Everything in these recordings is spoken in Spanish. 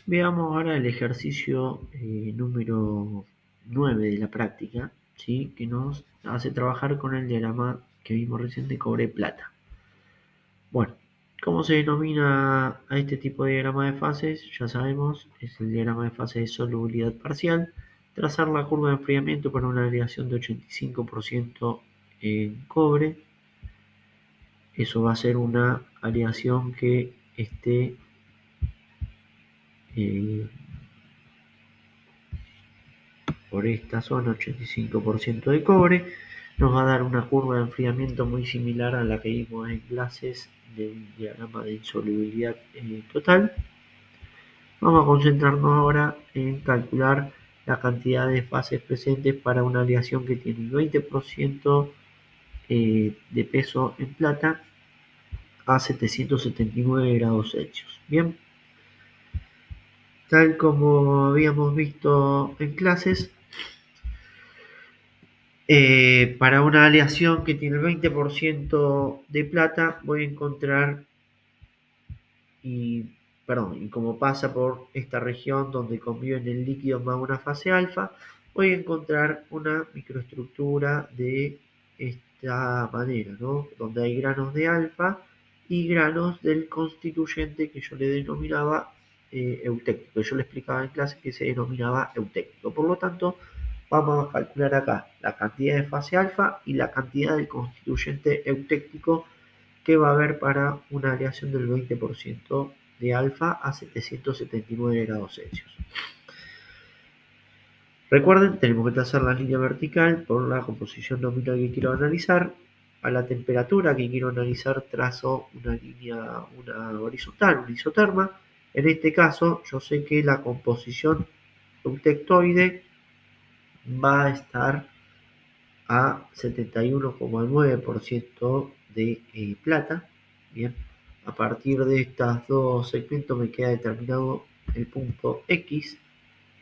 Veamos ahora el ejercicio número 9 de la práctica, ¿sí? Que nos hace trabajar con el diagrama que vimos recién de cobre-plata. Bueno, ¿cómo se denomina a este tipo de diagrama de fases? Ya sabemos, es el diagrama de fase de solubilidad parcial. Trazar la curva de enfriamiento para una aleación de 85% en cobre. Eso va a ser una aleación que esté eh, por esta zona, 85% de cobre, nos va a dar una curva de enfriamiento muy similar a la que vimos en clases del diagrama de insolubilidad total. Vamos a concentrarnos ahora en calcular la cantidad de fases presentes para una aleación que tiene el 20% de peso en plata a 779 grados Celsius. Bien, tal como habíamos visto en clases, para una aleación que tiene el 20% de plata, voy a encontrar, y como pasa por esta región donde conviven el líquido más una fase alfa, voy a encontrar una microestructura de esta manera, ¿no? Donde hay granos de alfa y granos del constituyente que yo le denominaba eutéctico. Yo le explicaba en clase que se denominaba eutéctico. Por lo tanto, vamos a calcular acá la cantidad de fase alfa y la cantidad del constituyente eutéctico que va a haber para una aleación del 20% de alfa a 779 grados Celsius. Recuerden, tenemos que trazar la línea vertical por la composición nominal que quiero analizar. A la temperatura que quiero analizar trazo una línea, una horizontal, una isoterma. En este caso, yo sé que la composición eutectoide va a estar a 71,9% de plata. Bien, a partir de estos dos segmentos me queda determinado el punto X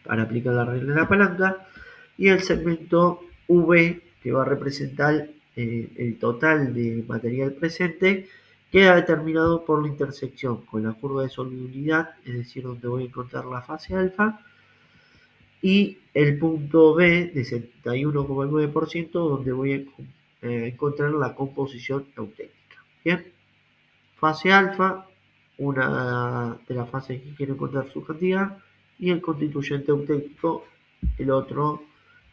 para aplicar la regla de la palanca y el segmento V que va a representar el total de material presente queda determinado por la intersección con la curva de solubilidad, es decir, donde voy a encontrar la fase alfa, y el punto B de 71,9% donde voy a encontrar la composición eutéctica. Bien, fase alfa, una de las fases que quiero encontrar su cantidad, y el constituyente eutéctico, el otro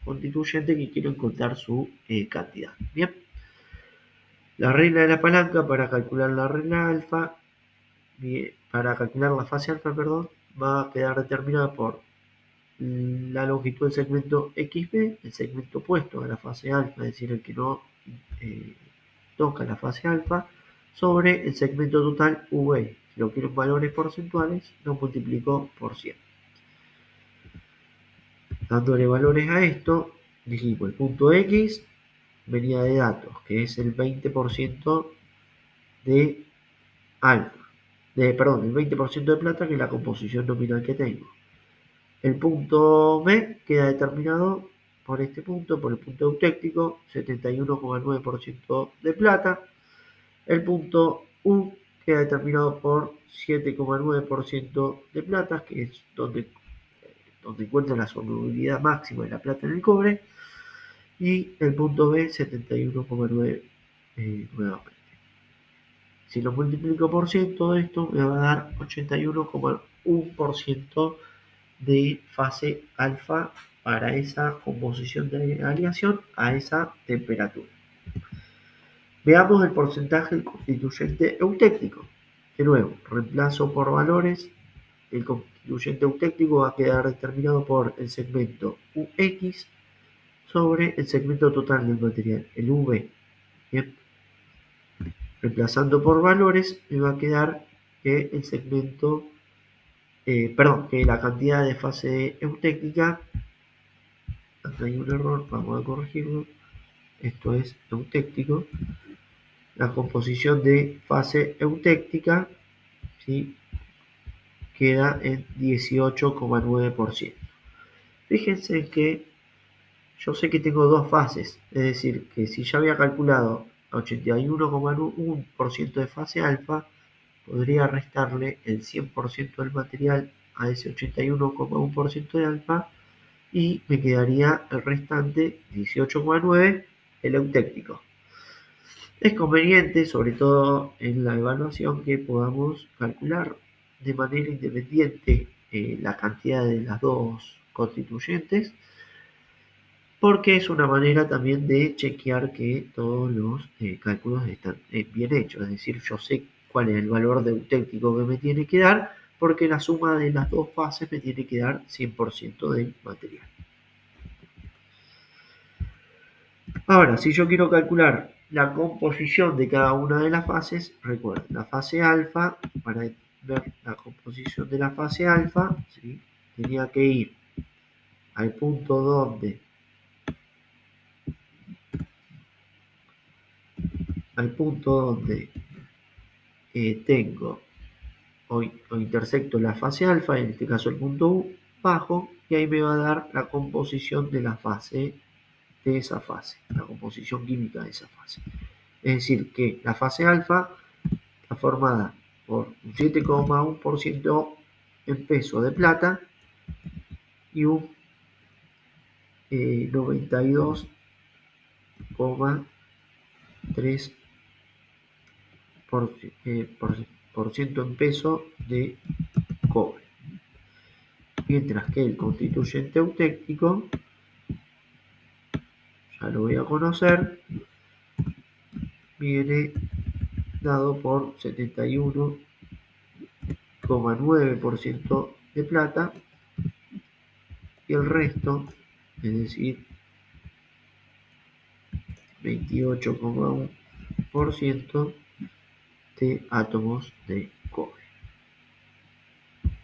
constituyente que quiero encontrar su cantidad. Bien, la regla de la palanca para calcular la regla alfa, para calcular la fase alfa, perdón, va a quedar determinada por la longitud del segmento XB, el segmento opuesto a la fase alfa, es decir, el que no eh, toca la fase alfa, sobre el segmento total V. Si lo quiero en valores porcentuales, lo multiplico por 100. Dándole valores a esto, dijimos el punto X venía de datos, que es el 20% de alfa, el 20% de plata, que es la composición nominal que tengo. El punto B queda determinado por este punto, por el punto eutéctico, 71,9% de plata. El punto U queda determinado por 7,9% de plata, que es donde encuentra la solubilidad máxima de la plata en el cobre. Y el punto B, 71,9% nuevamente. Si lo multiplico por 100, todo esto me va a dar 81,1% de fase alfa para esa composición de aleación a esa temperatura. Veamos el porcentaje del constituyente eutéctico. De nuevo, reemplazo por valores. El constituyente eutéctico va a quedar determinado por el segmento UX sobre el segmento total del material, el V. Bien. Reemplazando por valores, me va a quedar que el segmento, que la cantidad de fase eutéctica, acá hay un error, vamos a corregirlo, esto es eutéctico, la composición de fase eutéctica, ¿sí?, queda en 18,9%. Fíjense que yo sé que tengo dos fases, es decir, que si ya había calculado 81,1% de fase alfa, podría restarle el 100% del material a ese 81,1% de alfa y me quedaría el restante 18,9 el eutéctico. Es conveniente, sobre todo en la evaluación, que podamos calcular de manera independiente la cantidad de las dos constituyentes, porque es una manera también de chequear que todos los cálculos están bien hechos. Es decir, yo sé cuál es el valor de eutéctico que me tiene que dar, porque la suma de las dos fases me tiene que dar 100% del material. Ahora, si yo quiero calcular la composición de cada una de las fases, recuerden, la fase alfa, para ver la composición de la fase alfa, ¿sí? Tenía que ir al punto donde tengo o intersecto la fase alfa, en este caso el punto bajo, y ahí me va a dar la composición de la fase, de esa fase, la composición química de esa fase. Es decir, que la fase alfa está formada por un 7,1% en peso de plata y un 92,3% en peso de cobre. Mientras que el constituyente eutéctico, ya lo voy a conocer, viene dado por 71,9% de plata y el resto, es decir, 28,1% de átomos de cobre.